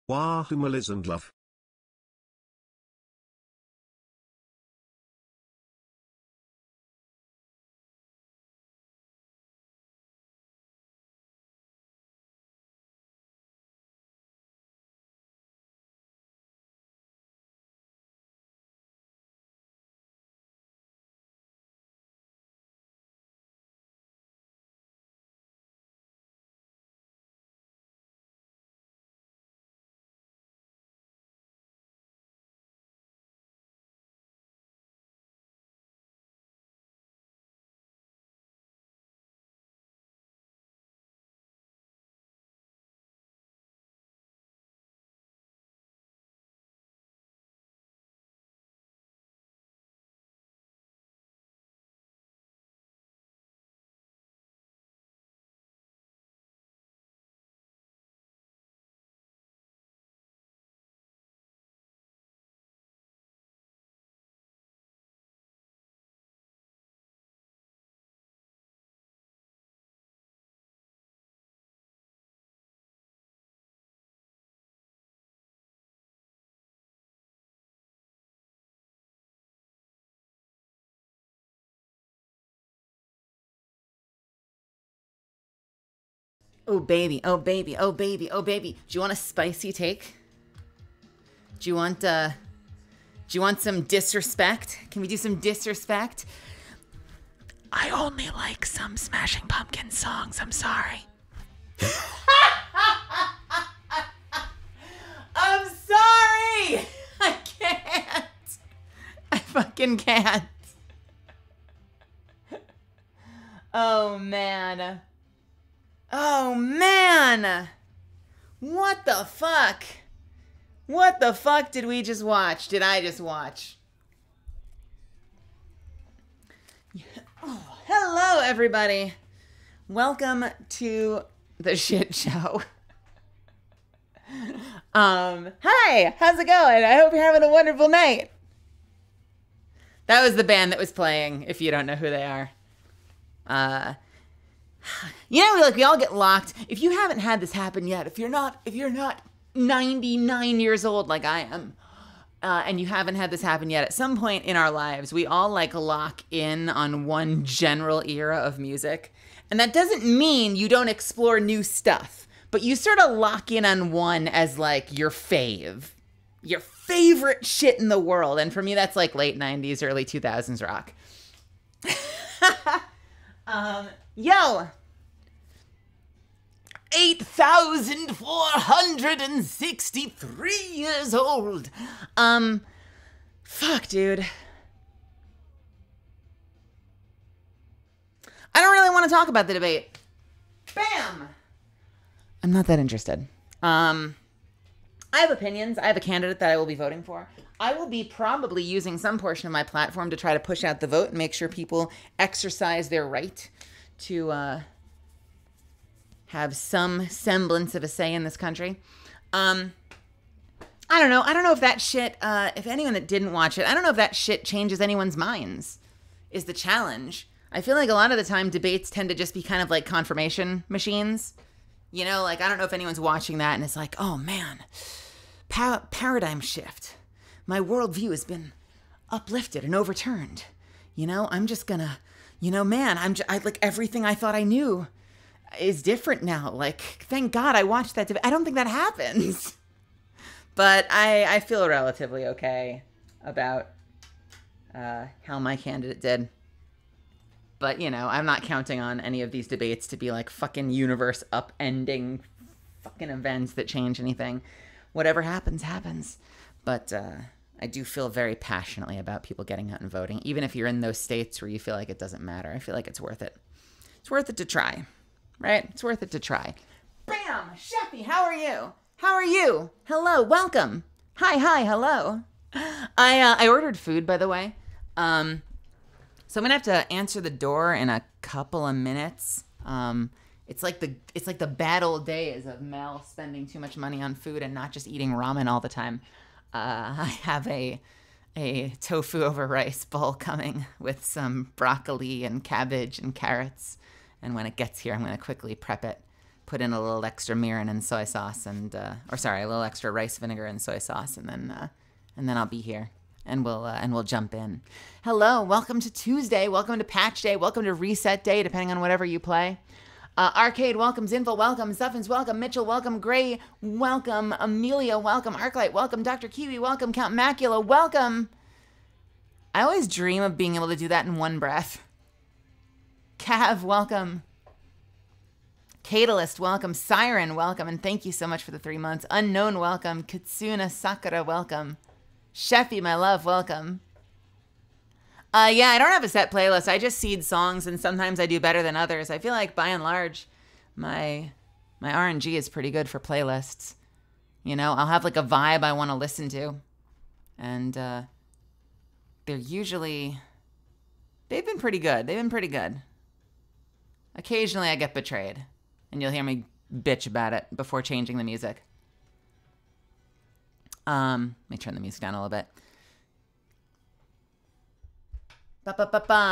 Warhammer and love. Oh baby, oh baby, oh baby, oh baby. Do you want a spicy take? Do you want some disrespect? Can we do some disrespect? I only like some Smashing Pumpkins songs, I'm sorry. I'm sorry! I can't. I fucking can't. Oh man. Oh man! What the fuck? What the fuck did we just watch? Did I just watch? Oh, hello everybody. Welcome to the shit show. Hi, how's it going? I hope you're having a wonderful night. That was the band that was playing, if you don't know who they are. You know, like we all get locked. If you haven't had this happen yet, if you're not 99 years old like I am, and you haven't had this happen yet, at some point in our lives, we all like lock in on one general era of music. And that doesn't mean you don't explore new stuff, but you sort of lock in on one as like your fave, your favorite shit in the world. And for me, that's like late 90s, early 2000s rock. Yo, 8,463 years old. Fuck, dude. I don't really want to talk about the debate. Bam! I'm not that interested. I have opinions. I have a candidate that I will be voting for. I will be probably using some portion of my platform to try to push out the vote and make sure people exercise their right to have some semblance of a say in this country. I don't know. I don't know if that shit, if anyone that didn't watch it, I don't know if that shit changes anyone's minds, is the challenge. I feel like a lot of the time debates tend to just be kind of like confirmation machines. You know, like I don't know if anyone's watching that and it's like, oh man, paradigm shift. My worldview has been uplifted and overturned. You know, I'm just gonna, you know, man, I like everything I thought I knew is different now. Like, thank God I watched that debate. I don't think that happens. But I feel relatively okay about how my candidate did. But, you know, I'm not counting on any of these debates to be like fucking universe upending fucking events that change anything. Whatever happens, happens. But I do feel very passionately about people getting out and voting, even if you're in those states where you feel like it doesn't matter. I feel like it's worth it. It's worth it to try, right? It's worth it to try. Bam! Sheffy, how are you? How are you? Hello, welcome. Hi, hello. I ordered food, by the way. So I'm gonna have to answer the door in a couple of minutes. It's like the bad old days of Mel spending too much money on food and not just eating ramen all the time. I have a tofu over rice bowl coming with some broccoli and cabbage and carrots. And when it gets here, I'm going to quickly prep it. put in a little extra mirin and soy sauce and, or sorry, a little extra rice vinegar and soy sauce, and then I'll be here. And we'll jump in. Hello, welcome to Tuesday. Welcome to Patch Day. Welcome to Reset Day, depending on whatever you play. Arcade, welcome. Zinful, welcome. Stuffins, welcome. Mitchell, welcome. Gray, welcome. Amelia, welcome. Arclight, welcome. Dr. Kiwi, welcome. Count Macula, welcome. I always dream of being able to do that in one breath. Cav, welcome. Catalyst, welcome. Siren, welcome. And thank you so much for the 3 months. Unknown, welcome. Kitsuna Sakura, welcome. Sheffy, my love, welcome. Yeah, I don't have a set playlist. I just seed songs, and sometimes I do better than others. I feel like, by and large, my RNG is pretty good for playlists. You know, I'll have like a vibe I want to listen to, and they're usually, they've been pretty good. They've been pretty good. Occasionally I get betrayed, and you'll hear me bitch about it before changing the music. Let me turn the music down a little bit.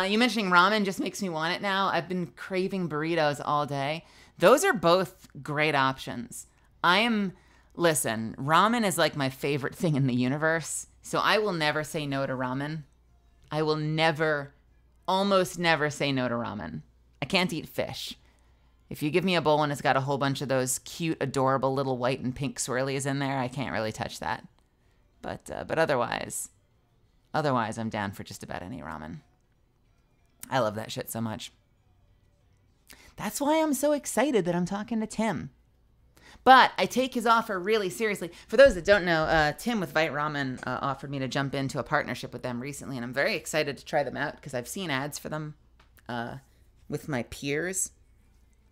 You mentioning ramen just makes me want it now. I've been craving burritos all day. Those are both great options. Listen, ramen is like my favorite thing in the universe. So I will never say no to ramen. I will almost never say no to ramen. I can't eat fish. If you give me a bowl and it's got a whole bunch of those cute, adorable little white and pink swirlies in there, I can't really touch that. But otherwise, I'm down for just about any ramen. I love that shit so much. That's why I'm so excited that I'm talking to Tim. But I take his offer really seriously. For those that don't know, Tim with Vite Ramen offered me to jump into a partnership with them recently, and I'm very excited to try them out because I've seen ads for them with my peers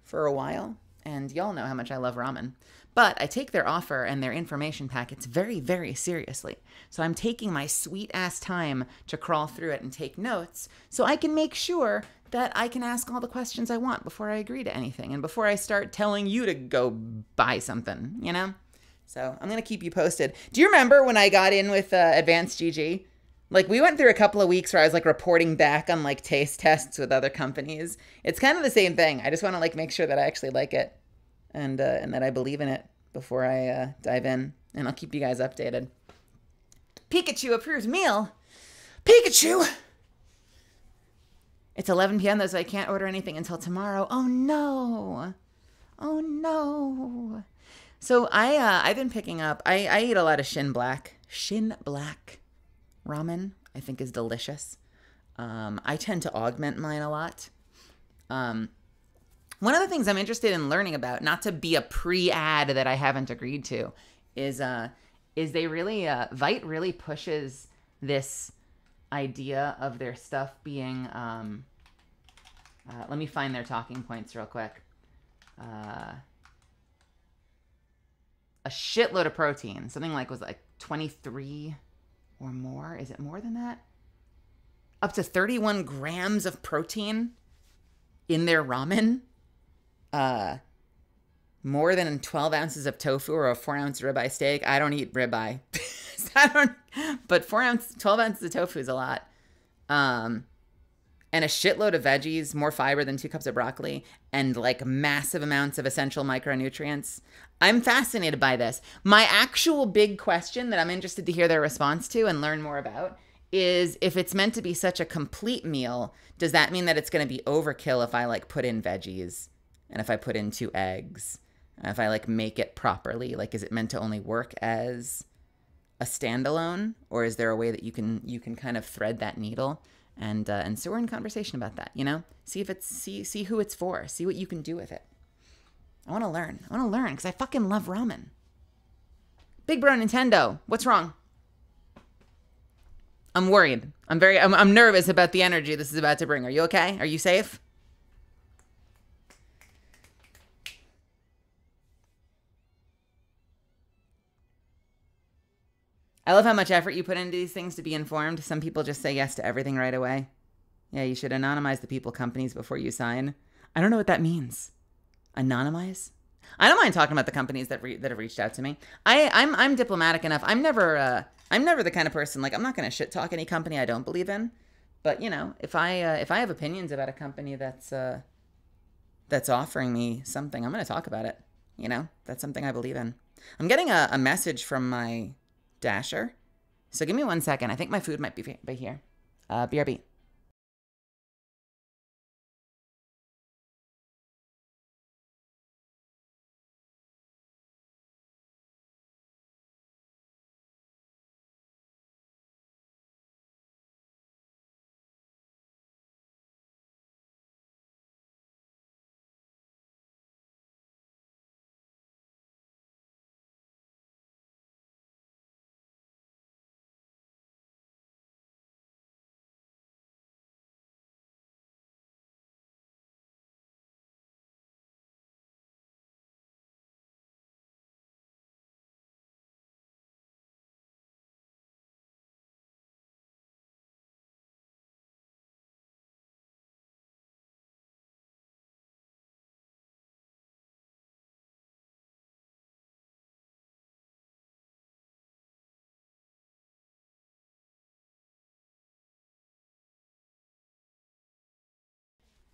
for a while, and y'all know how much I love ramen. But I take their offer and their information packets very, very seriously. So I'm taking my sweet-ass time to crawl through it and take notes so I can make sure that I can ask all the questions I want before I agree to anything and before I start telling you to go buy something, you know? So I'm going to keep you posted. Do you remember when I got in with ADVgg? Like, we went through a couple of weeks where I was, like, reporting back on, like, taste tests with other companies. It's kind of the same thing. I just want to, like, make sure that I actually like it and that I believe in it before I dive in. And I'll keep you guys updated. Pikachu approves meal. Pikachu! It's 11 p.m. though, so I can't order anything until tomorrow. Oh, no. Oh, no. So I've been picking up, I eat a lot of Shin Black ramen. I think is delicious. I tend to augment mine a lot. One of the things I'm interested in learning about, not to be a pre-ad that I haven't agreed to, is they really, Vite really pushes this idea of their stuff being, let me find their talking points real quick. A shitload of protein, something like was like 23 or more. Is it more than that? Up to 31 grams of protein in their ramen. More than 12 ounces of tofu or a 4-ounce ribeye steak. I don't eat ribeye. But 12 ounces of tofu is a lot. And a shitload of veggies, more fiber than 2 cups of broccoli, and like massive amounts of essential micronutrients. I'm fascinated by this. My actual big question that I'm interested to hear their response to and learn more about is, if it's meant to be such a complete meal, does that mean that it's going to be overkill if I like put in veggies and if I put in 2 eggs and if I like make it properly? Like, is it meant to only work as a standalone, or is there a way that you can kind of thread that needle? And so we're in conversation about that, you know? See if it's, see who it's for. See what you can do with it. I want to learn. Because I fucking love ramen. Big Bro Nintendo, what's wrong? I'm worried. I'm nervous about the energy this is about to bring. Are you okay? Are you safe? I love how much effort you put into these things to be informed. Some people just say yes to everything right away. Yeah, you should anonymize the people, companies before you sign. I don't know what that means. Anonymize? I don't mind talking about the companies that have reached out to me. I'm diplomatic enough. I'm never the kind of person, like, I'm not going to shit talk any company I don't believe in. But, you know, if I have opinions about a company that's that's offering me something, I'm going to talk about it. You know, that's something I believe in. I'm getting a message from my dasher. So give me 1 second. I think my food might be here. BRB.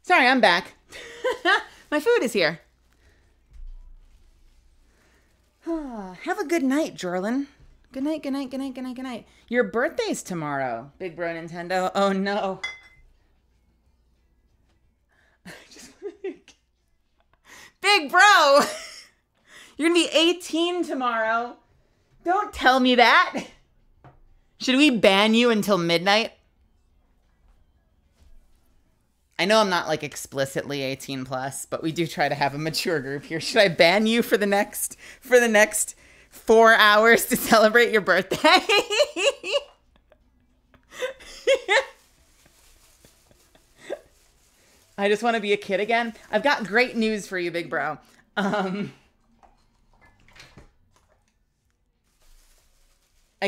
Sorry, I'm back. My food is here. Have a good night, Jorlin. Good night, good night, good night, good night, good night. Your birthday's tomorrow, Big Bro Nintendo. Oh, no. Big Bro! You're gonna be 18 tomorrow. Don't tell me that. Should we ban you until midnight? I know I'm not like explicitly 18 plus, but we do try to have a mature group here. Should I ban you for the next 4 hours to celebrate your birthday? I just want to be a kid again. I've got great news for you, Big Bro. I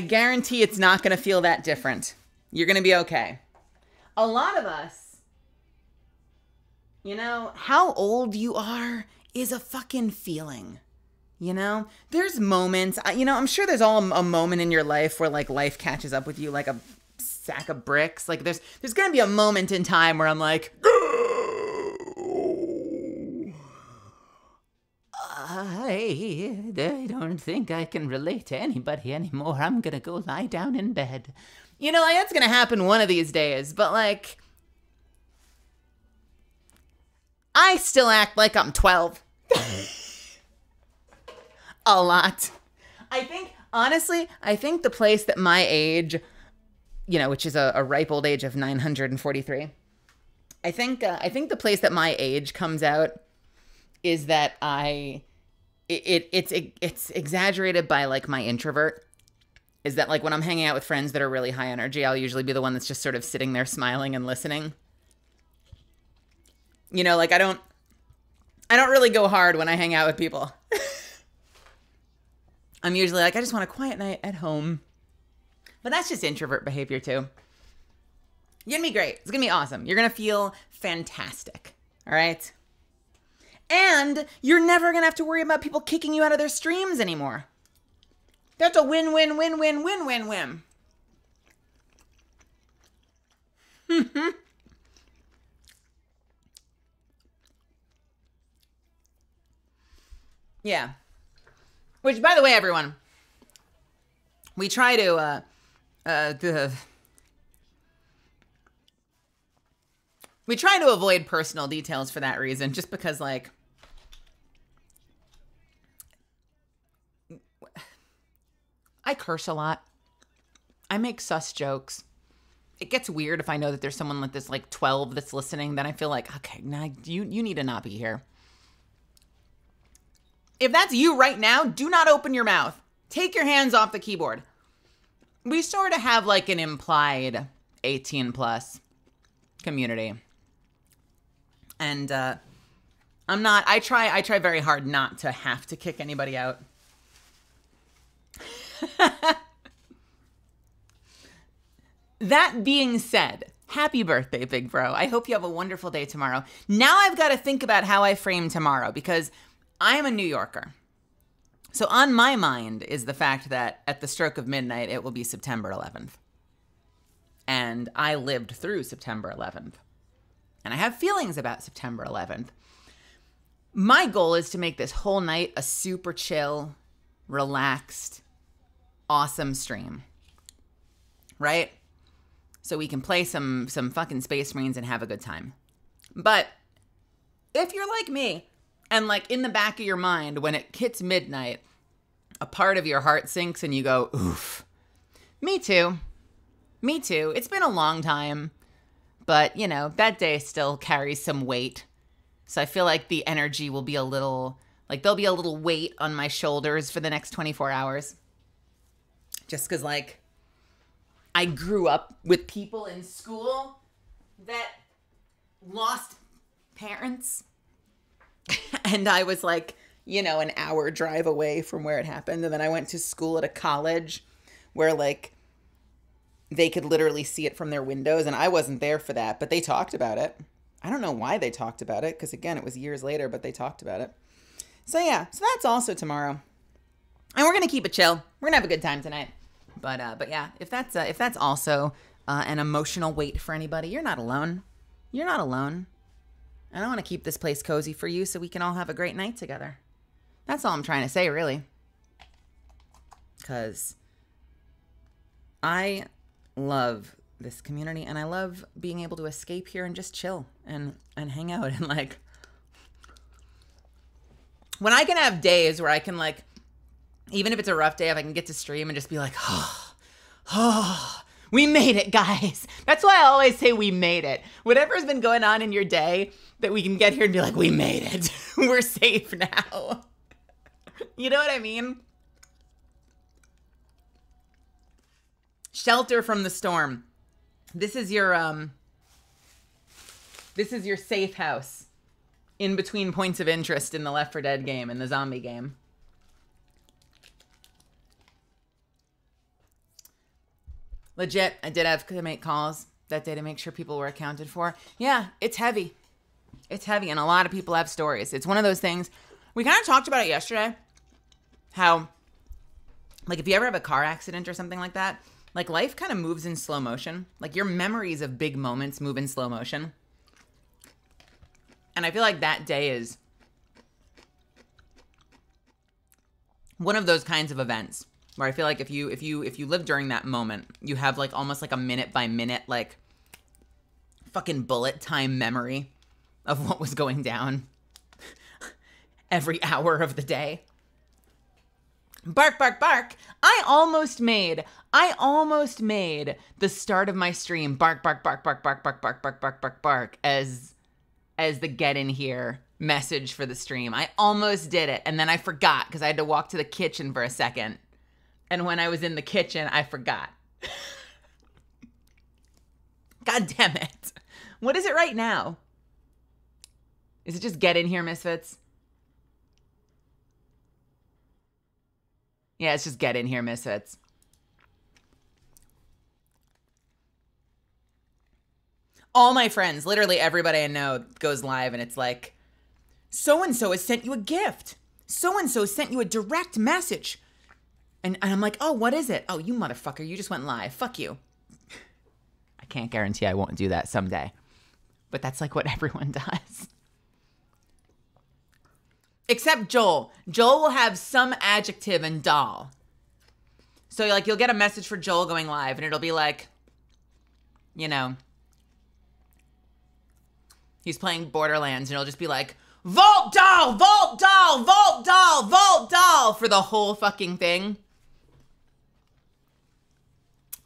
guarantee it's not going to feel that different. You're going to be okay. A lot of us, you know, how old you are is a fucking feeling. You know, there's moments, you know, I'm sure there's all a moment in your life where like life catches up with you like a sack of bricks. Like there's going to be a moment in time where I'm like, I don't think I can relate to anybody anymore. I'm going to go lie down in bed. You know, like that's going to happen one of these days, but like, I still act like I'm 12. A lot. I think, honestly, I think the place that my age, you know, which is a ripe old age of 943, I think the place that my age comes out is that it's exaggerated by like my introvert. Is that like when I'm hanging out with friends that are really high energy, I'll usually be the one that's just sort of sitting there smiling and listening. You know, like I don't really go hard when I hang out with people. I'm usually like, I just want a quiet night at home. But that's just introvert behavior too. You're gonna be great. It's gonna be awesome. You're gonna feel fantastic. All right? And you're never gonna have to worry about people kicking you out of their streams anymore. That's a win-win-win-win-win-win-win. Yeah. Which, by the way, everyone, we try to, we try to avoid personal details for that reason, just because, like, I curse a lot. I make sus jokes. It gets weird if I know that there's someone like this, like 12 that's listening, then I feel like, okay, now you need to not be here. If that's you right now, do not open your mouth. Take your hands off the keyboard. We sort of have like an implied 18 plus community. And I try very hard not to have to kick anybody out. That being said, happy birthday, Big Bro. I hope you have a wonderful day tomorrow. Now I've got to think about how I frame tomorrow because I am a New Yorker. So on my mind is the fact that at the stroke of midnight, it will be September 11th. And I lived through September 11th. And I have feelings about September 11th. My goal is to make this whole night a super chill, relaxed, awesome stream. Right? So we can play some fucking Space Marines and have a good time. But if you're like me, and like in the back of your mind, when it hits midnight, a part of your heart sinks and you go, oof. Me too. Me too. It's been a long time. But, you know, that day still carries some weight. So I feel like the energy will be a little, like there'll be a little weight on my shoulders for the next 24 hours. Just because, like, I grew up with people in school that lost parents. And I was like, you know, an hour drive away from where it happened. And then I went to school at a college where, like, they could literally see it from their windows. And I wasn't there for that, but they talked about it. I don't know why they talked about it, because, again, it was years later, but they talked about it. So, yeah. So that's also tomorrow. And we're going to keep it chill. We're going to have a good time tonight. But yeah, if that's also an emotional weight for anybody, you're not alone. You're not alone. And I want to keep this place cozy for you so we can all have a great night together. That's all I'm trying to say, really. Because I love this community, and I love being able to escape here and just chill and hang out. And, like, when I can have days where I can, like, even if it's a rough day, if I can get to stream and just be like, oh, we made it, guys. That's why I always say we made it. Whatever's been going on in your day, that we can get here and be like, we made it. We're safe now. You know what I mean? Shelter from the storm. This is your safe house in between points of interest in the Left 4 Dead game and the zombie game. Legit, I did have to make calls that day to make sure people were accounted for. Yeah, it's heavy. It's heavy, and a lot of people have stories. It's one of those things. We kind of talked about it yesterday. How, like, if you ever have a car accident or something like that, like, life kind of moves in slow motion. Like, your memories of big moments move in slow motion. And I feel like that day is one of those kinds of events where I feel like if you live during that moment, you have, like, almost like a minute by minute, like, fucking bullet time memory of what was going down every hour of the day. Bark, bark, bark. I almost made the start of my stream bark, bark, bark, bark, bark, bark, bark, bark, bark, bark, bark as the get in here message for the stream. I almost did it, and then I forgot because I had to walk to the kitchen for a second. And when I was in the kitchen, I forgot. God damn it. What is it right now? Is it just get in here, misfits? Yeah, it's just get in here, misfits. All my friends, literally everybody I know goes live and it's like, so-and-so has sent you a gift. So-and-so sent you a direct message. And I'm like, oh, what is it? Oh, you motherfucker, you just went live. Fuck you. I can't guarantee I won't do that someday. But that's like what everyone does. Except Joel. Joel will have some adjective in doll. So, like, you'll get a message for Joel going live, and it'll be like, you know, he's playing Borderlands, and it'll just be like, Vault doll, Vault doll, Vault doll, Vault doll, for the whole fucking thing.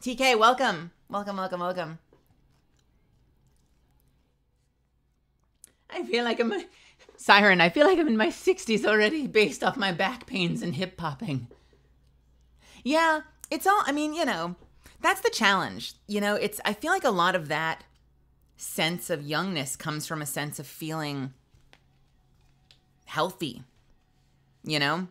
TK, welcome. Welcome, welcome, welcome. I feel like I'm... Siren, I feel like I'm in my 60s already based off my back pains and hip popping. Yeah, it's all, I mean, you know, that's the challenge. You know, I feel like a lot of that sense of youngness comes from a sense of feeling healthy, you know?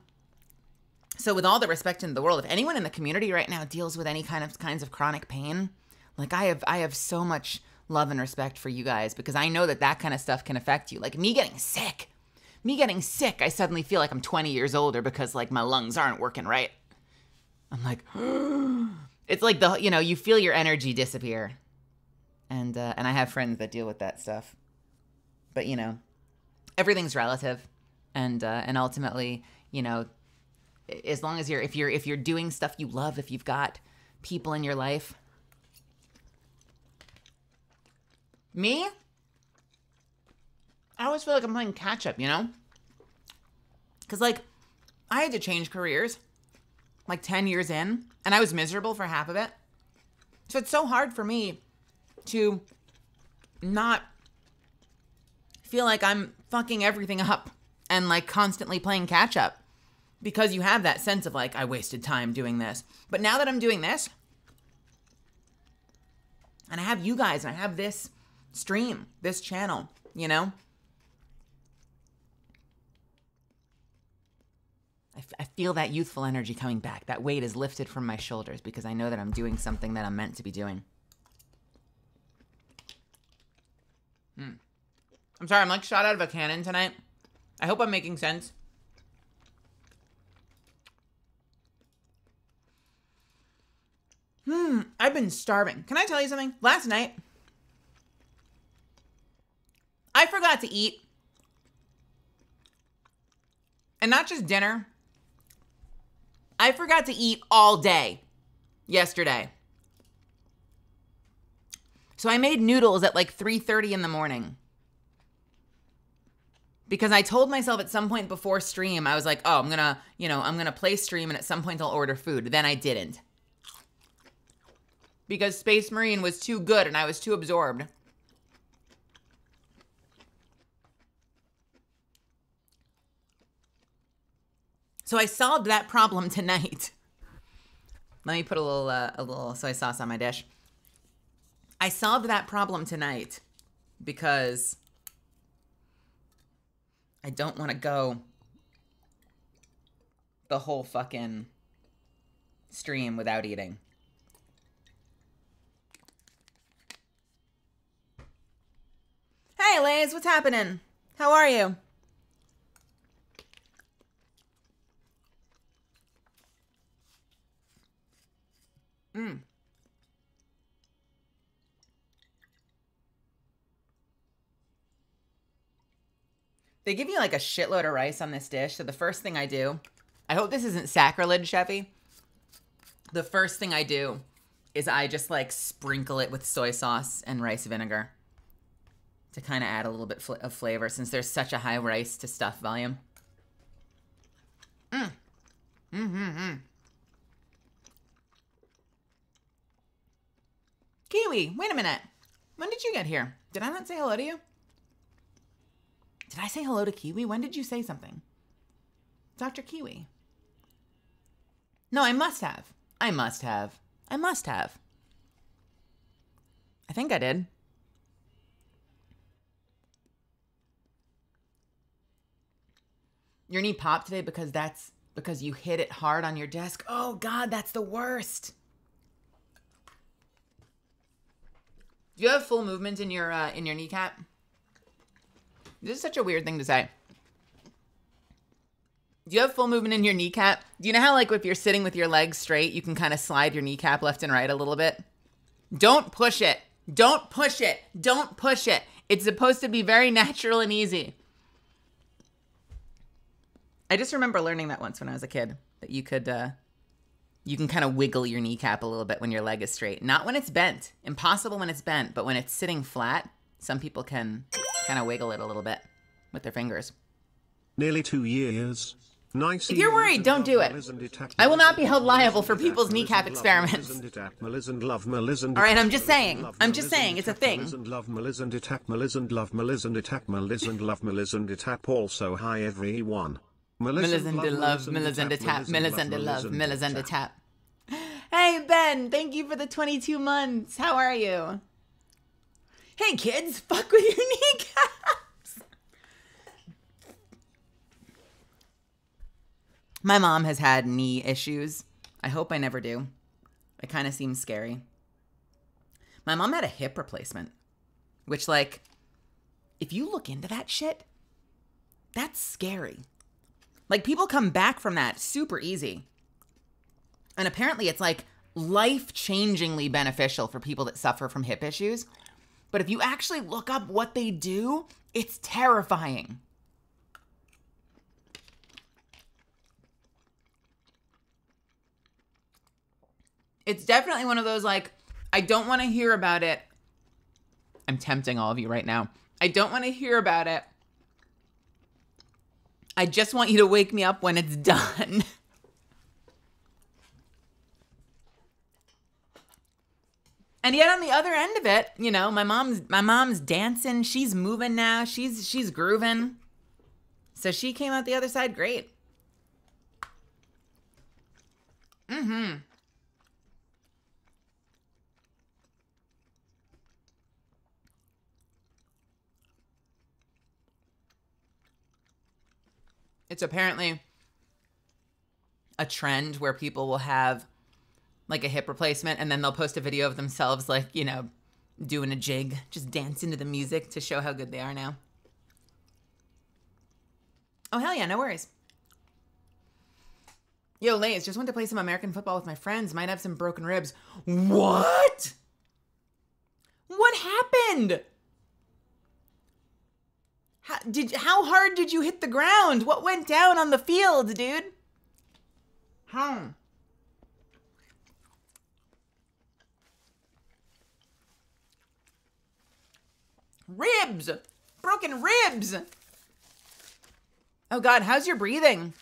So with all the respect in the world, if anyone in the community right now deals with any kinds of chronic pain, like I have so much love and respect for you guys because I know that kind of stuff can affect you. Like me getting sick, I suddenly feel like I'm 20 years older because like my lungs aren't working right. I'm like, it's like you feel your energy disappear. And I have friends that deal with that stuff. But you know, everything's relative. And ultimately, you know, as long as if you're doing stuff you love, if you've got people in your life. Me? I always feel like I'm playing catch up, you know? Because, like, I had to change careers, like 10 years in, and I was miserable for half of it. So it's so hard for me to not feel like I'm fucking everything up and, like, constantly playing catch up. Because you have that sense of, like, I wasted time doing this. But now that I'm doing this, and I have you guys, and I have this stream, this channel, you know? I feel that youthful energy coming back. That weight is lifted from my shoulders because I know that I'm doing something that I'm meant to be doing. I'm sorry, I'm like shot out of a cannon tonight. I hope I'm making sense. I've been starving. Can I tell you something? Last night, I forgot to eat. And not just dinner. I forgot to eat all day yesterday. So I made noodles at like 3:30 in the morning. Because I told myself at some point before stream, I was like, oh, I'm gonna play stream and at some point I'll order food. Then I didn't. Because Space Marine was too good and I was too absorbed. So I solved that problem tonight. Let me put a little soy sauce on my dish. I solved that problem tonight because I don't want to go the whole fucking stream without eating. Hey, Lays, what's happening? How are you? They give you like a shitload of rice on this dish. So the first thing I do, I hope this isn't sacrilege, Chefy. The first thing I do is I just like sprinkle it with soy sauce and rice vinegar to kind of add a little bit of flavor since there's such a high rice to stuff volume. Kiwi, wait a minute. When did you get here? Did I not say hello to you? Did I say hello to Kiwi? When did you say something? Dr. Kiwi. No, I must have. I must have. I must have. I think I did. Your knee popped today because you hit it hard on your desk. Oh God, that's the worst. Do you have full movement in your kneecap? This is such a weird thing to say. Do you have full movement in your kneecap? Do you know how, like, if you're sitting with your legs straight, you can kind of slide your kneecap left and right a little bit? Don't push it. Don't push it. Don't push it. It's supposed to be very natural and easy. I just remember learning that once when I was a kid, that you can kind of wiggle your kneecap a little bit when your leg is straight. Not when it's bent. Impossible when it's bent, but when it's sitting flat, some people can kind of wiggle it a little bit with their fingers. Nearly 2 years. Nice. If you're worried, don't do it. I will not be held liable for people's kneecap experiments. All right, I'm just saying. I'm just saying. It's a thing. Also, hi everyone. Melisande love, Melisande tap, Melisande love, Melisande tap. Hey, Ben, thank you for the 22 months. How are you? Hey, kids, fuck with your kneecaps. My mom has had knee issues. I hope I never do. It kind of seems scary. My mom had a hip replacement, which, like, if you look into that shit, that's scary. Like, people come back from that super easy. And apparently it's, like, life-changingly beneficial for people that suffer from hip issues. But if you actually look up what they do, it's terrifying. It's definitely one of those, like, I don't want to hear about it. I'm tempting all of you right now. I don't want to hear about it. I just want you to wake me up when it's done. And yet on the other end of it, you know, my mom's dancing, she's moving now, she's grooving. So she came out the other side great. Mm-hmm. It's apparently a trend where people will have like a hip replacement and then they'll post a video of themselves like, you know, doing a jig, just dancing to the music to show how good they are now. Oh, hell yeah, no worries. Yo, Lace, just went to play some American football with my friends. Might have some broken ribs. What? What happened? How hard did you hit the ground? What went down on the field, dude? Ribs! Broken ribs! Oh God, how's your breathing?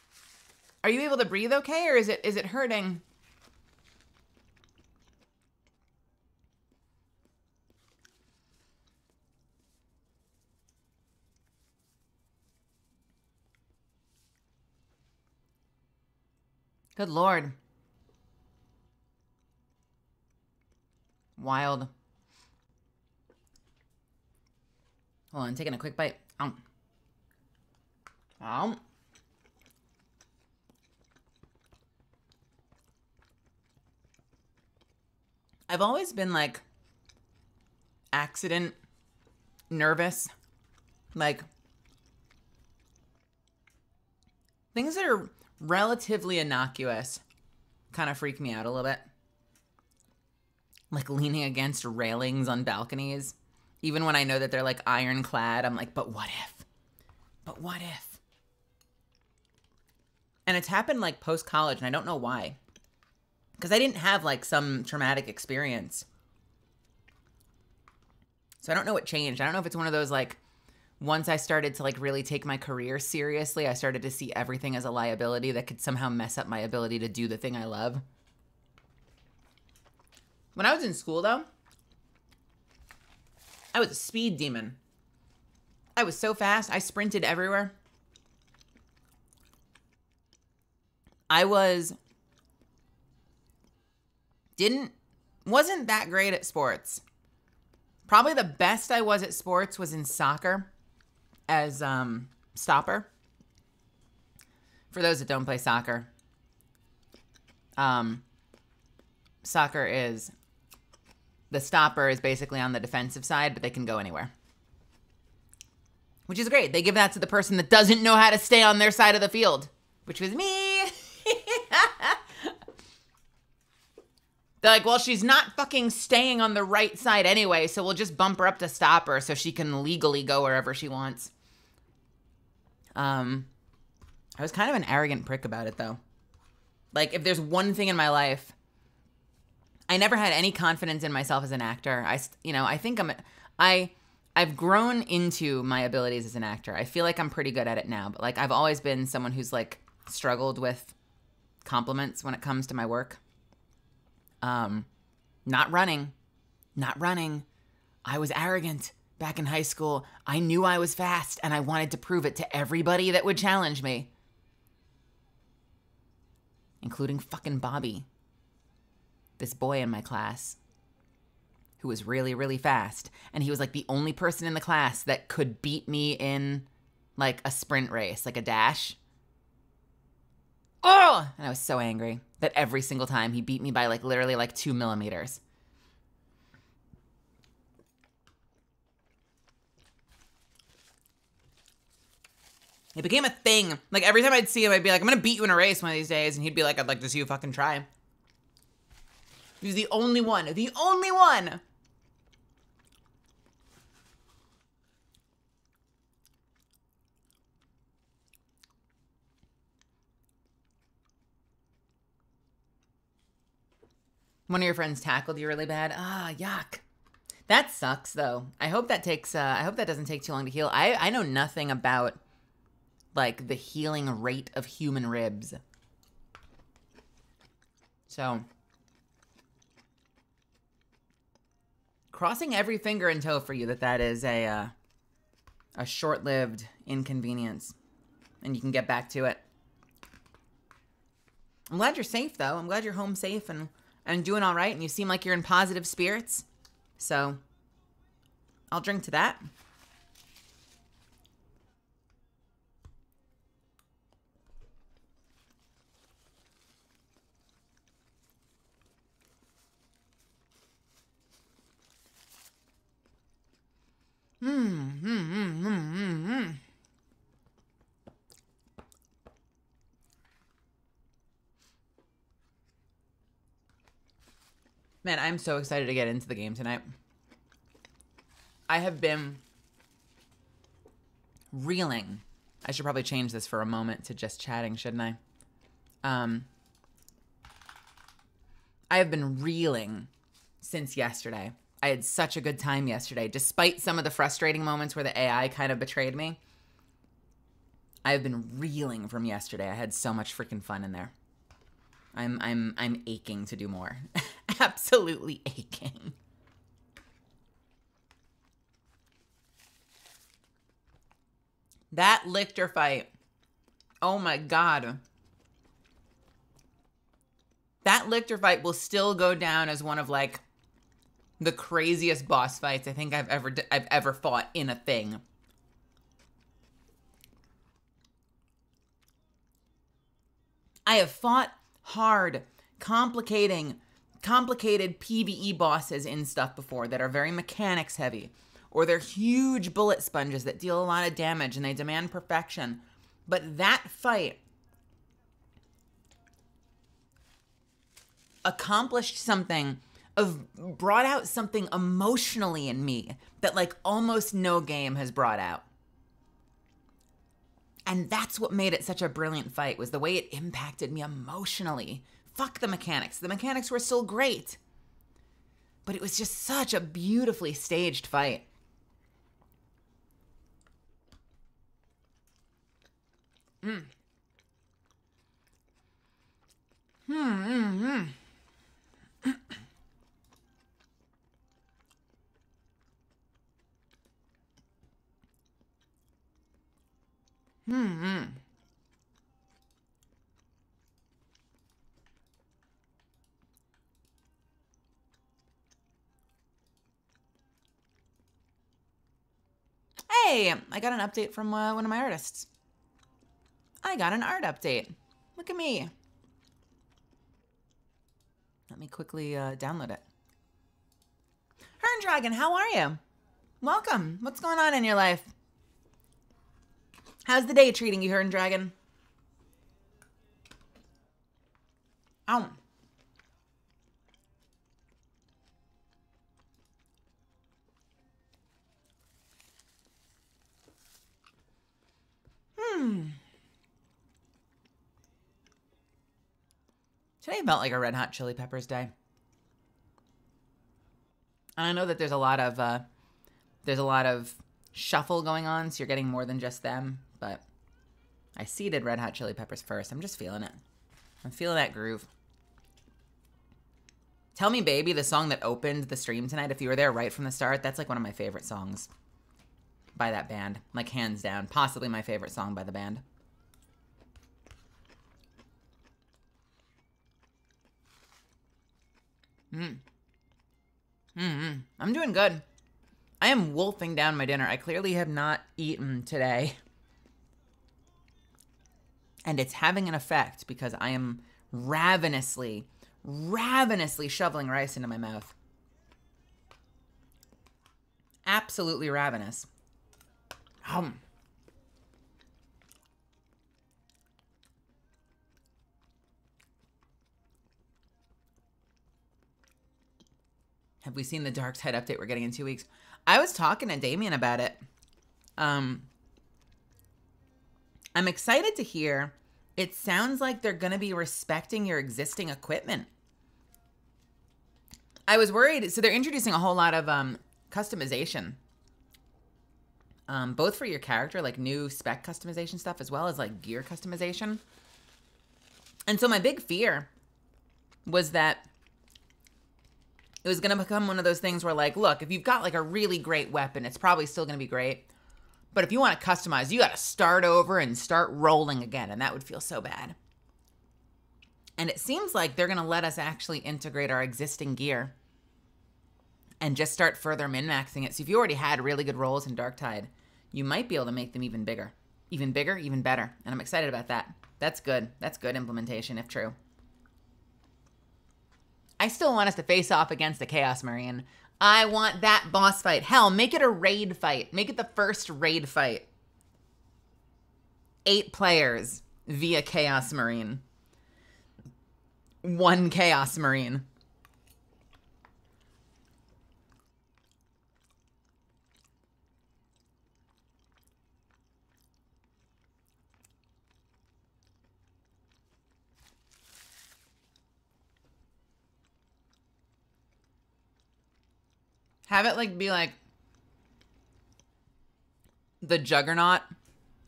Are you able to breathe okay, or is it hurting? Good Lord. Wild. Hold on, taking a quick bite. I've always been like accident nervous. Like things that are relatively innocuous kind of freak me out a little bit. Like leaning against railings on balconies. Even when I know that they're like ironclad, I'm like, but what if? But what if? And it's happened like post-college, and I don't know why. Because I didn't have like some traumatic experience. So I don't know what changed. I don't know if it's one of those like, once I started to like really take my career seriously, I started to see everything as a liability that could somehow mess up my ability to do the thing I love. When I was in school though, I was a speed demon. I was so fast. I sprinted everywhere. Wasn't that great at sports. Probably the best I was at sports was in soccer as stopper. For those that don't play soccer, soccer is, the stopper is basically on the defensive side, but they can go anywhere. Which is great. They give that to the person that doesn't know how to stay on their side of the field, which was me. They're like, well, she's not fucking staying on the right side anyway, so we'll just bump her up to stopper so she can legally go wherever she wants. I was kind of an arrogant prick about it, though. Like, if there's one thing in my life, I never had any confidence in myself as an actor. I think I've grown into my abilities as an actor. I feel like I'm pretty good at it now, but like I've always been someone who's like struggled with compliments when it comes to my work. Not running. I was arrogant back in high school. I knew I was fast and I wanted to prove it to everybody that would challenge me. Including fucking Bobby. This boy in my class who was really, really fast. And he was like the only person in the class that could beat me in like a sprint race, like a dash. Oh! And I was so angry that every single time he beat me by like literally like 2 millimeters. It became a thing. Like every time I'd see him, I'd be like, I'm gonna beat you in a race one of these days. And he'd be like, I'd like to see you fucking try. He was the only one. The only one! One of your friends tackled you really bad. Ah, yuck. That sucks, though. I hope that doesn't take too long to heal. I know nothing about, like, the healing rate of human ribs. So, crossing every finger and toe for you that is a short-lived inconvenience. And you can get back to it. I'm glad you're safe, though. I'm glad you're home safe and doing all right, and you seem like you're in positive spirits. So, I'll drink to that. Man, I'm so excited to get into the game tonight. I have been reeling. I should probably change this for a moment to just chatting, shouldn't I? I have been reeling since yesterday. I had such a good time yesterday, despite some of the frustrating moments where the AI kind of betrayed me. I have been reeling from yesterday. I had so much freaking fun in there. I'm aching to do more. Absolutely aching. That Lictor fight. Oh my God. That Lictor fight will still go down as one of, like, the craziest boss fights I think I've ever fought in a thing. I have fought hard, complicated PvE bosses in stuff before that are very mechanics heavy, or they're huge bullet sponges that deal a lot of damage and they demand perfection. But that fight accomplished something, brought out something emotionally in me that, like, almost no game has brought out. And that's what made it such a brilliant fight, was the way it impacted me emotionally. Fuck the mechanics. The mechanics were still great. But it was just such a beautifully staged fight. Hey, I got an update from one of my artists. I got an art update. Look at me. Let me quickly download it. Hern Dragon, how are you? Welcome. What's going on in your life? How's the day treating you, Hern Dragon? Oh. Today felt like a Red Hot Chili Peppers day. And I know that there's a lot of shuffle going on, so you're getting more than just them, but I seeded Red Hot Chili Peppers first. I'm just feeling it. I'm feeling that groove. Tell Me Baby, the song that opened the stream tonight, if you were there right from the start, that's like one of my favorite songs by that band. Like, hands down. Possibly my favorite song by the band. I'm doing good. I am wolfing down my dinner. I clearly have not eaten today. And it's having an effect because I am ravenously shoveling rice into my mouth. Absolutely ravenous. Have we seen the Dark Side update we're getting in 2 weeks? I was talking to Damien about it. I'm excited to hear. It sounds like they're going to be respecting your existing equipment. I was worried. So they're introducing a whole lot of customization, both for your character, like new spec customization stuff, as well as like gear customization. And so my big fear was that it was going to become one of those things where, like, look, if you've got like a really great weapon, it's probably still going to be great. But if you want to customize, you got to start over and start rolling again. And that would feel so bad. And it seems like they're going to let us actually integrate our existing gear and just start further min-maxing it. So if you already had really good rolls in Darktide, you might be able to make them even bigger. Even bigger, even better. And I'm excited about that. That's good. That's good implementation, if true. I still want us to face off against the Chaos Marine. I want that boss fight. Hell, make it a raid fight. Make it the first raid fight. 8 players via Chaos Marine. 1 Chaos Marine. Have it like be like the Juggernaut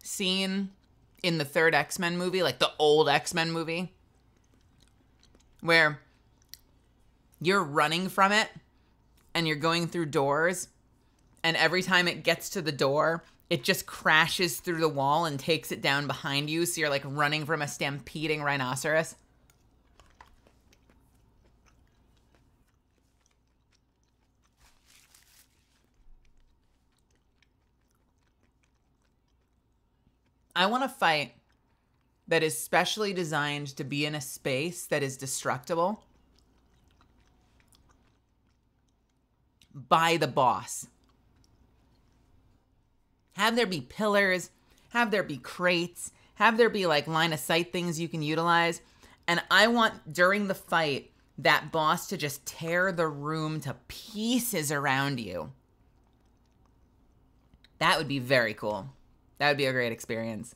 scene in the 3rd X-Men movie, like the old X-Men movie, where you're running from it and you're going through doors, and every time it gets to the door, it just crashes through the wall and takes it down behind you, so you're like running from a stampeding rhinoceros. I want a fight that is specially designed to be in a space that is destructible by the boss. Have there be pillars, have there be crates, have there be like line of sight things you can utilize. And I want during the fight that boss to just tear the room to pieces around you. That would be very cool. That would be a great experience.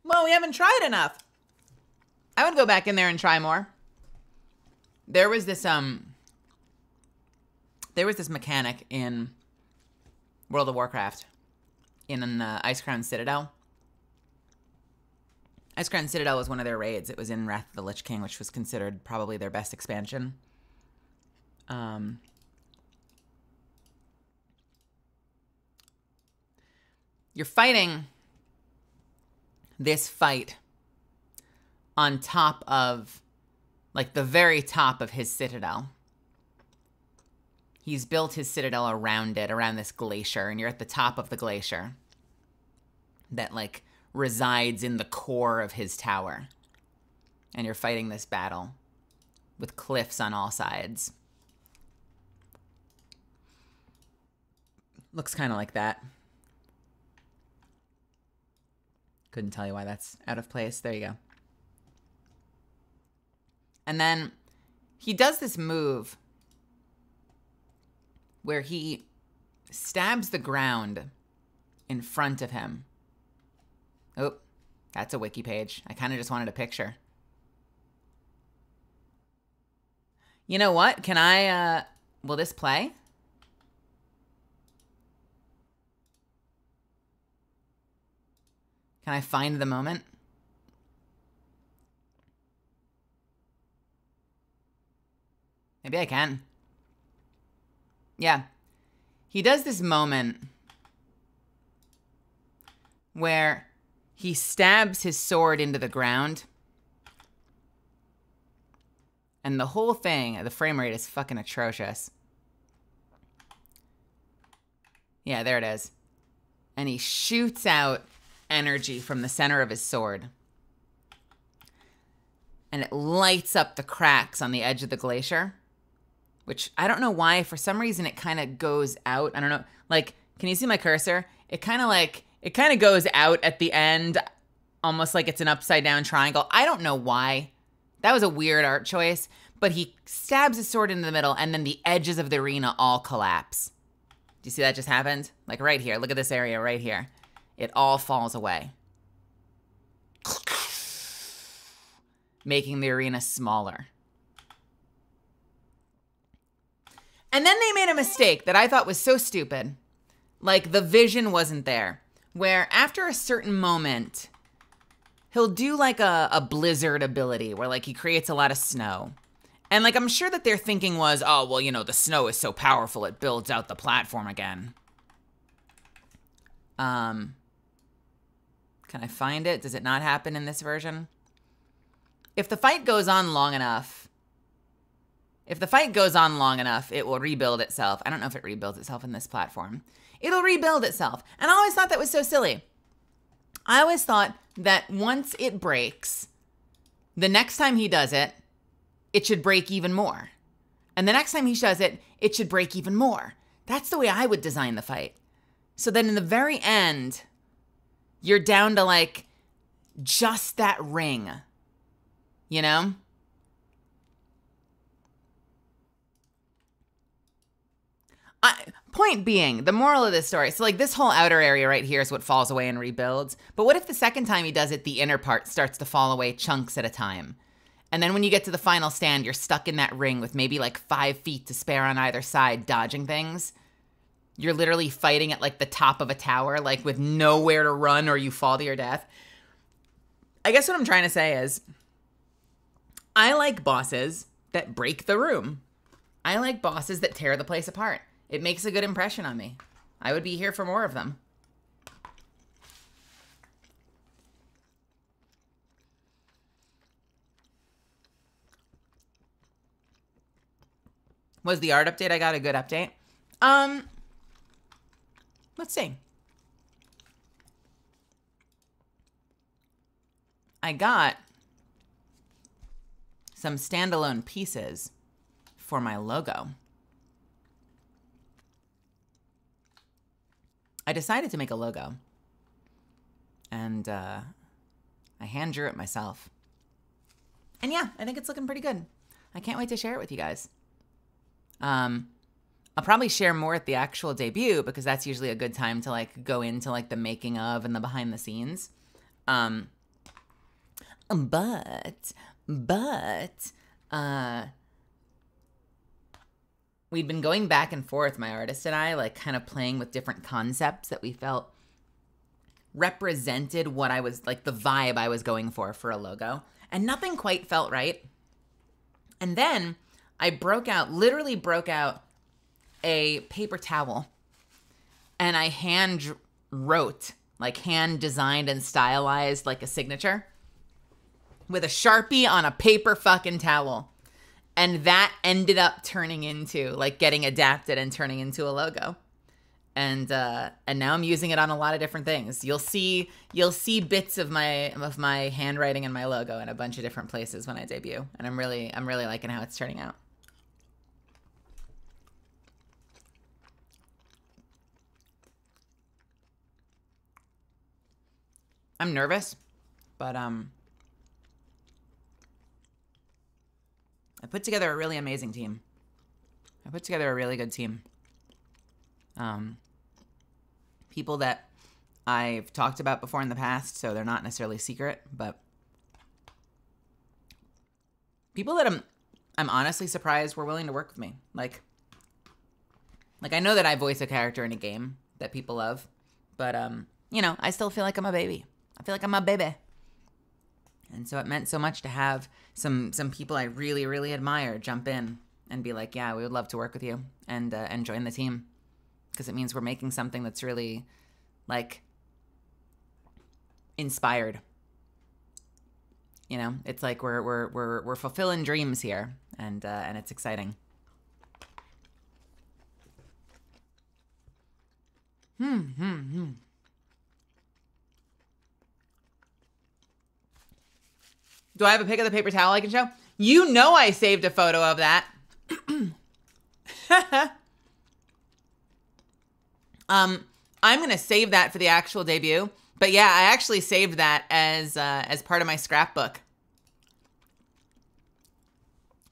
Well, we haven't tried enough. I would go back in there and try more. There was this mechanic in World of Warcraft in Icecrown Citadel. Icecrown Citadel was one of their raids. It was in Wrath of the Lich King, which was considered probably their best expansion. You're fighting this fight on top of, like, the very top of his citadel. He's built his citadel around it, around this glacier, and you're at the top of the glacier that, like, resides in the core of his tower. And you're fighting this battle with cliffs on all sides. Looks kind of like that. Couldn't tell you why that's out of place. There you go. And then he does this move where he stabs the ground in front of him. Oh, that's a wiki page. I kind of just wanted a picture. You know what? Can I, will this play? Can I find the moment? Maybe I can. Yeah. He does this moment where he stabs his sword into the ground. And the whole thing, the frame rate is fucking atrocious. Yeah, there it is. And he shoots out energy from the center of his sword. And it lights up the cracks on the edge of the glacier. Which, I don't know why, for some reason it kind of goes out. I don't know. Like, can you see my cursor? It kind of goes out at the end, almost like it's an upside down triangle. I don't know why. That was a weird art choice. but he stabs his sword into the middle, and then the edges of the arena all collapse. Do you see that just happened? Like right here. Look at this area right here. It all falls away, making the arena smaller. And then they made a mistake that I thought was so stupid. Like, the vision wasn't there. Where after a certain moment, he'll do like a blizzard ability where like he creates a lot of snow. And like, I'm sure that their thinking was, oh, well, you know, the snow is so powerful, it builds out the platform again. Can I find it? Does it not happen in this version? If the fight goes on long enough, it will rebuild itself. I don't know if it rebuilds itself in this platform. It'll rebuild itself. And I always thought that was so silly. I always thought that once it breaks, the next time he does it, it should break even more. And the next time he does it, it should break even more. That's the way I would design the fight. So then in the very end, you're down to like just that ring, you know? Point being, the moral of this story, so like this whole outer area right here is what falls away and rebuilds. But what if the second time he does it, the inner part starts to fall away chunks at a time? And then when you get to the final stand, you're stuck in that ring with maybe like 5 feet to spare on either side, dodging things. You're literally fighting at like the top of a tower, like with nowhere to run or you fall to your death. I guess what I'm trying to say is, I like bosses that break the room. I like bosses that tear the place apart. It makes a good impression on me. I would be here for more of them. Was the art update I got a good update? Let's see. I got some standalone pieces for my logo. I decided to make a logo, and I hand drew it myself. And yeah, I think it's looking pretty good. I can't wait to share it with you guys. I'll probably share more at the actual debut because that's usually a good time to like go into like the making of and the behind the scenes. We'd been going back and forth, my artist and I, like kind of playing with different concepts that we felt represented what I was, like the vibe I was going for a logo. And nothing quite felt right. And then I literally broke out a paper towel. And I hand wrote, like hand designed and stylized like a signature with a Sharpie on a paper fucking towel. And that ended up turning into, like, getting adapted and turning into a logo. And now I'm using it on a lot of different things. You'll see bits of my handwriting and my logo in a bunch of different places when I debut. And I'm really liking how it's turning out. I'm nervous, but I put together a really amazing team. I put together a really good team. People that I've talked about before in the past, so they're not necessarily secret, but people that I'm honestly surprised were willing to work with me. Like I know that I voice a character in a game that people love, but you know, I still feel like I'm a baby. I feel like I'm a baby. And so it meant so much to have some people I really, really admire jump in and be like, yeah, we would love to work with you and join the team. Because it means we're making something that's really, like, inspired. You know, it's like we're fulfilling dreams here, and it's exciting. Do I have a pic of the paper towel I can show? You know I saved a photo of that. I'm gonna save that for the actual debut. But yeah, I actually saved that as part of my scrapbook.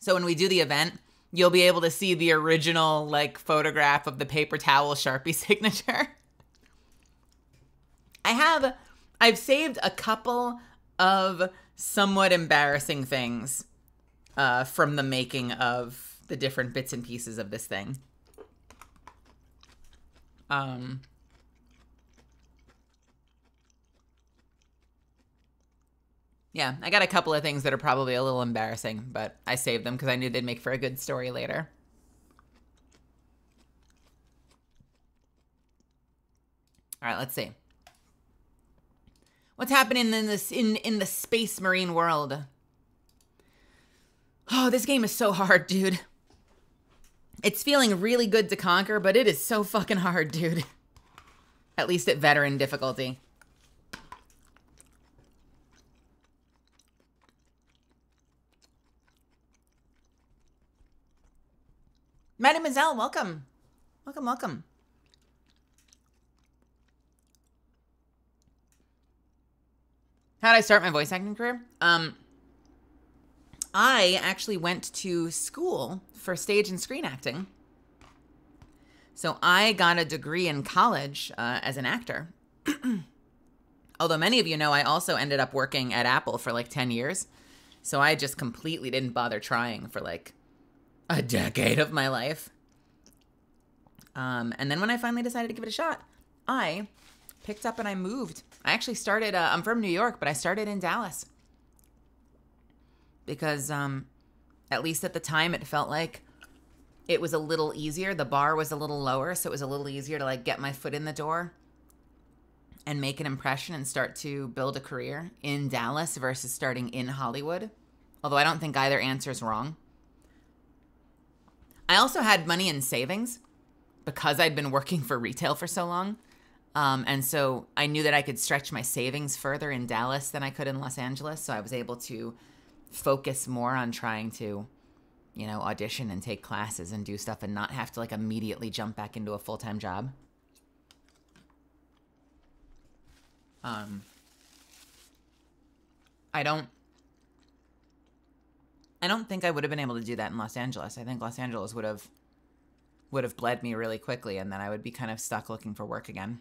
So when we do the event, you'll be able to see the original like photograph of the paper towel Sharpie signature. I've saved a couple of somewhat embarrassing things from the making of the different bits and pieces of this thing. Yeah, I got a couple of things that are probably a little embarrassing, but I saved them because I knew they'd make for a good story later. All right, let's see. What's happening in this in the Space Marine world? Oh, this game is so hard, dude. It's feeling really good to conquer, but it is so fucking hard, dude. At least at veteran difficulty. Mademoiselle, welcome. Welcome, welcome. How did I start my voice acting career? I actually went to school for stage and screen acting. So I got a degree in college as an actor. Although many of you know, I also ended up working at Apple for like 10 years. So I just completely didn't bother trying for like a decade of my life. And then when I finally decided to give it a shot, I picked up and I moved. I actually started, I'm from New York, but I started in Dallas. Because at least at the time, it felt like it was a little easier. The bar was a little lower, so it was a little easier to like get my foot in the door and make an impression and start to build a career in Dallas versus starting in Hollywood. Although I don't think either answer is wrong. I also had money in savings because I'd been working for retail for so long. And so I knew that I could stretch my savings further in Dallas than I could in Los Angeles. So I was able to focus more on trying to, you know, audition and take classes and do stuff and not have to like immediately jump back into a full-time job. I don't think I would have been able to do that in Los Angeles. I think Los Angeles would have bled me really quickly, and then I would be kind of stuck looking for work again.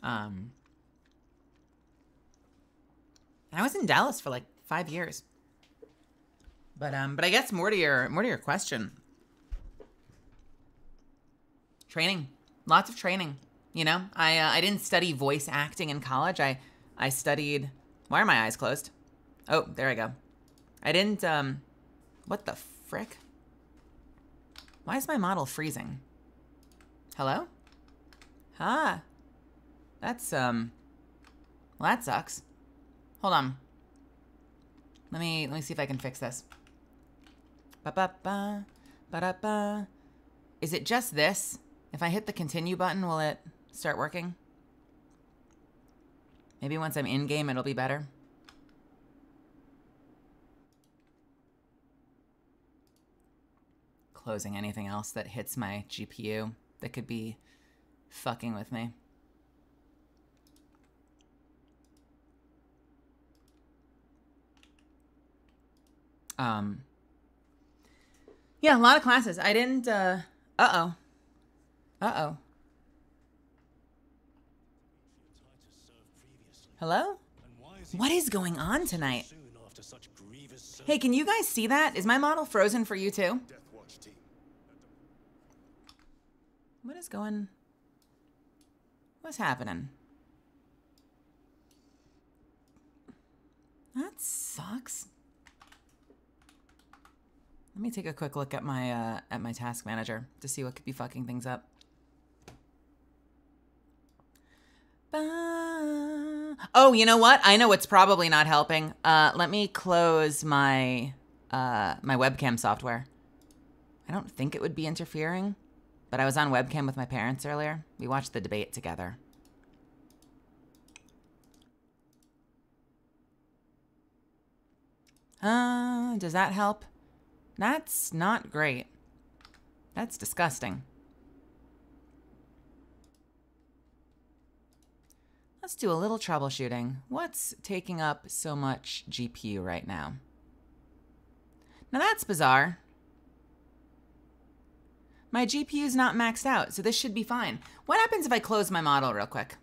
I was in Dallas for like 5 years. But I guess more to your question. Training. Lots of training. You know, I didn't study voice acting in college. I studied, why are my eyes closed? Oh, there I go. I didn't, what the frick? Why is my model freezing? Hello? Ah. That's, well, that sucks. Hold on. Let me see if I can fix this. Ba-ba-ba, ba-da-ba. Is it just this? If I hit the continue button, will it start working? Maybe once I'm in-game, it'll be better. Closing anything else that hits my GPU that could be fucking with me. Yeah, a lot of classes. I didn't, uh-oh. Uh-oh. Hello? What is going on tonight? Hey, can you guys see that? Is my model frozen for you too? What's happening? That sucks. Let me take a quick look at my task manager to see what could be fucking things up. Oh, you know what? I know what's probably not helping. Let me close my my webcam software. I don't think it would be interfering, but I was on webcam with my parents earlier. We watched the debate together. Does that help? That's not great. That's disgusting. Let's do a little troubleshooting. What's taking up so much GPU right now? Now that's bizarre. My GPU is not maxed out, so this should be fine. What happens if I close my model real quick?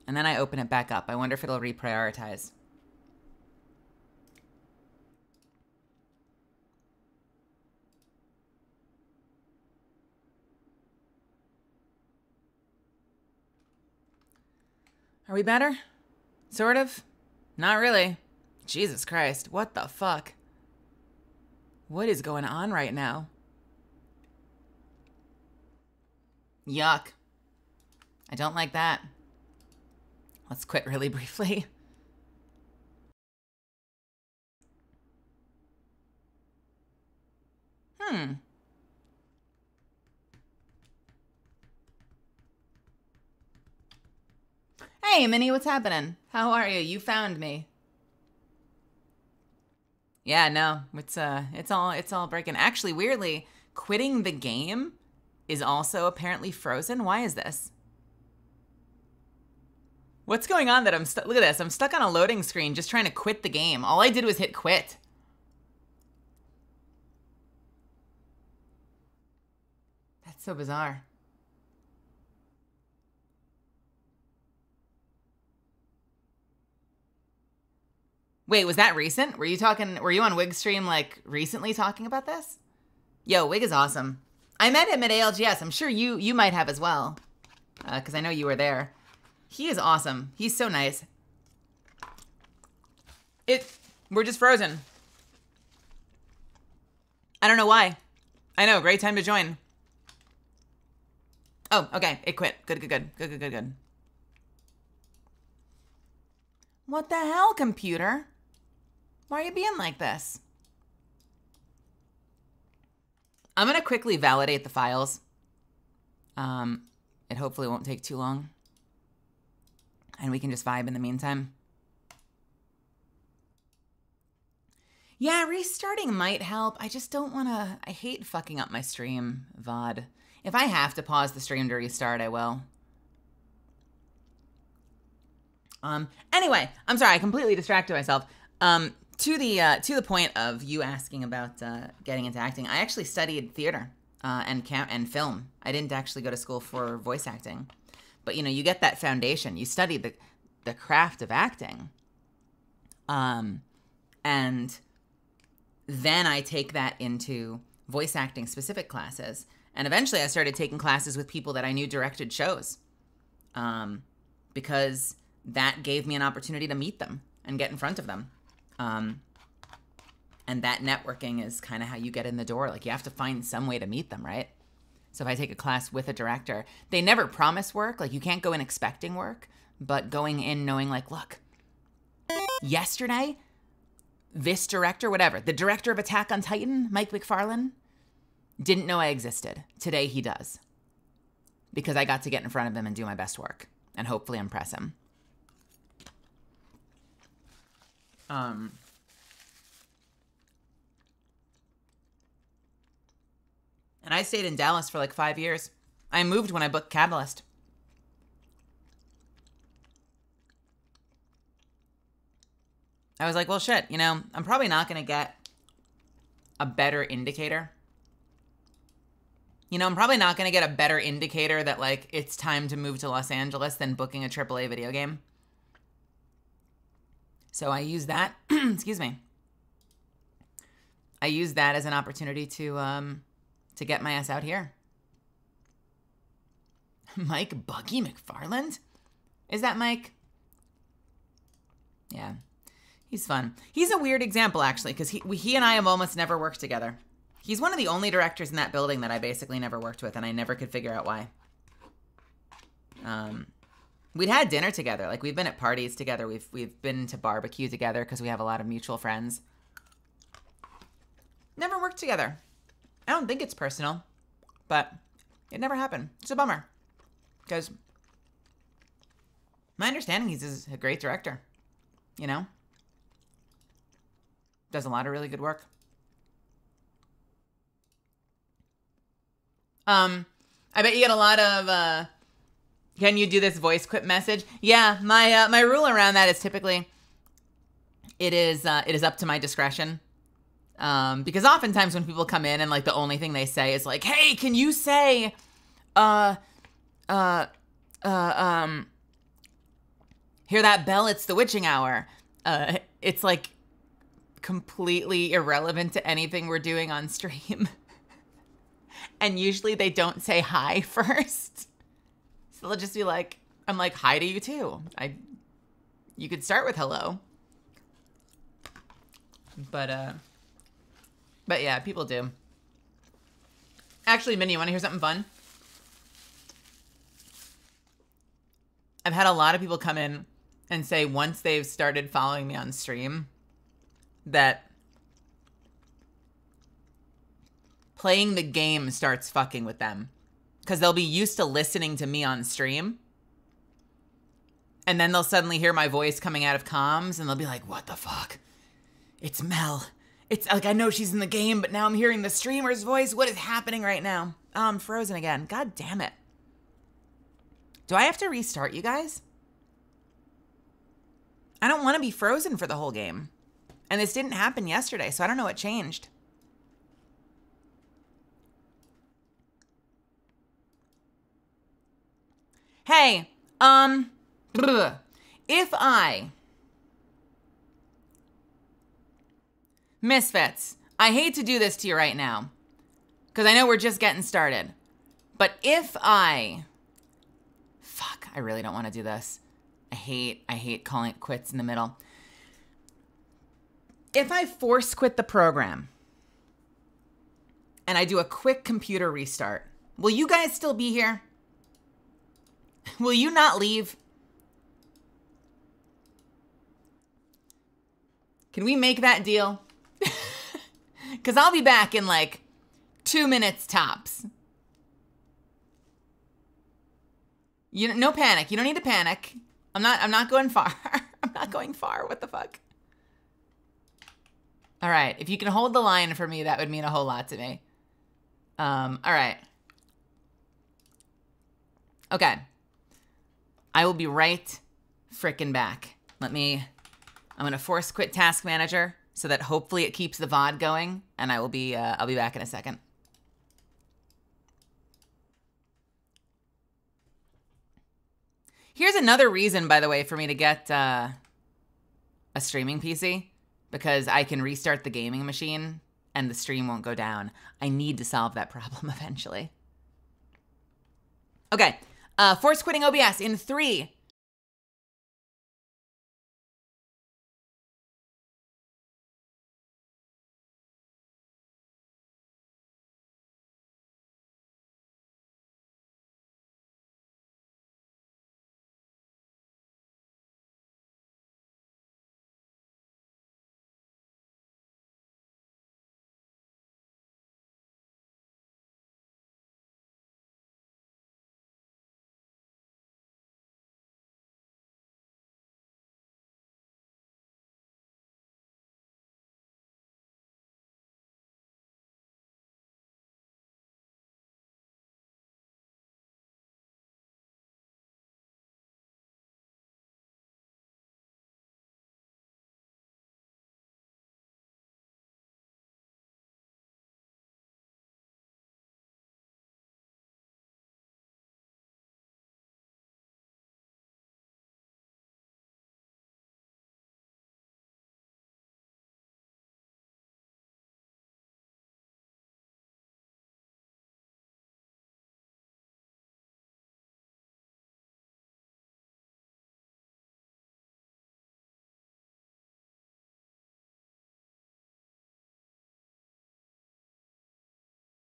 And then I open it back up. I wonder if it'll reprioritize. Are we better? Sort of? Not really. Jesus Christ, what the fuck? What is going on right now? Yuck. I don't like that. Let's quit really briefly. Hey, Minnie, what's happening? How are you? You found me. Yeah, no, it's all breaking. Actually, weirdly, quitting the game is also apparently frozen. Why is this? What's going on that I'm stuck? Look at this. I'm stuck on a loading screen just trying to quit the game. All I did was hit quit. That's so bizarre. Wait, was that recent? Were you on Wig stream like recently talking about this? Yo, Wig is awesome. I met him at ALGS. I'm sure you might have as well. Because I know you were there. He is awesome. He's so nice. We're just frozen. I don't know why. I know, great time to join. Oh, okay, it quit. Good. What the hell, computer? Why are you being like this? I'm gonna quickly validate the files. It hopefully won't take too long. And we can just vibe in the meantime. Yeah, restarting might help. I just don't wanna, I hate fucking up my stream, VOD. If I have to pause the stream to restart, I will. Anyway, I'm sorry, I completely distracted myself. To the point of you asking about getting into acting, I actually studied theater and film. I didn't actually go to school for voice acting, but you know, you get that foundation. You study the craft of acting, and then I take that into voice acting specific classes, and eventually I started taking classes with people that I knew directed shows, because that gave me an opportunity to meet them and get in front of them. And that networking is kind of how you get in the door. Like, you have to find some way to meet them, right? So if I take a class with a director, they never promise work. Like, you can't go in expecting work, but going in knowing, like, look, yesterday, this director, whatever, the director of Attack on Titan, Mike McFarlane, didn't know I existed. Today he does. Because I got to get in front of him and do my best work and hopefully impress him. And I stayed in Dallas for like 5 years. I moved when I booked Catalyst. I was like, well, shit, you know, I'm probably not going to get a better indicator. You know, I'm probably not going to get a better indicator that, like, it's time to move to Los Angeles than booking a AAA video game. So I use that, excuse me. I use that as an opportunity to get my ass out here. Mike Buggy McFarland? Is that Mike? Yeah, he's fun. He's a weird example, actually, because he and I have almost never worked together. He's one of the only directors in that building that I basically never worked with, and I never could figure out why. We'd had dinner together. Like, we've been at parties together. We've been to barbecue together because we have a lot of mutual friends. Never worked together. I don't think it's personal, but it never happened. It's a bummer because my understanding he's a great director, you know? Does a lot of really good work. I bet you get a lot of, Can you do this voice quit message? Yeah, my rule around that is typically it is up to my discretion. Because oftentimes when people come in and like the only thing they say is like, "Hey, can you say hear that bell, it's the witching hour." It's like completely irrelevant to anything we're doing on stream. And usually they don't say hi first. So they'll just be like, I'm like, "Hi to you too." You could start with hello. But yeah, people do. Actually, Minnie, you want to hear something fun? I've had a lot of people come in and say once they've started following me on stream that playing the game starts fucking with them. Because they'll be used to listening to me on stream. And then they'll suddenly hear my voice coming out of comms and they'll be like, "What the fuck? It's Mel. It's like, I know she's in the game, but now I'm hearing the streamer's voice. What is happening right now? Oh, I'm frozen again. God damn it. Do I have to restart, you guys? I don't want to be frozen for the whole game. And this didn't happen yesterday, so I don't know what changed. Hey, if Misfits, I hate to do this to you right now, because I know we're just getting started, but if fuck, I really don't want to do this. I hate calling it quits in the middle. If I force quit the program and I do a quick computer restart, will you guys still be here? Will you not leave? Can we make that deal? Because I'll be back in like 2 minutes tops. No panic. You don't need to panic. I'm not going far. I'm not going far. What the fuck? All right. If you can hold the line for me, that would mean a whole lot to me. All right. Okay. I will be right frickin' back. I'm going to force quit Task Manager so that hopefully it keeps the VOD going, and I'll be back in a second. Here's another reason, by the way, for me to get a streaming PC, because I can restart the gaming machine and the stream won't go down. I need to solve that problem eventually. Okay, force quitting OBS in 3,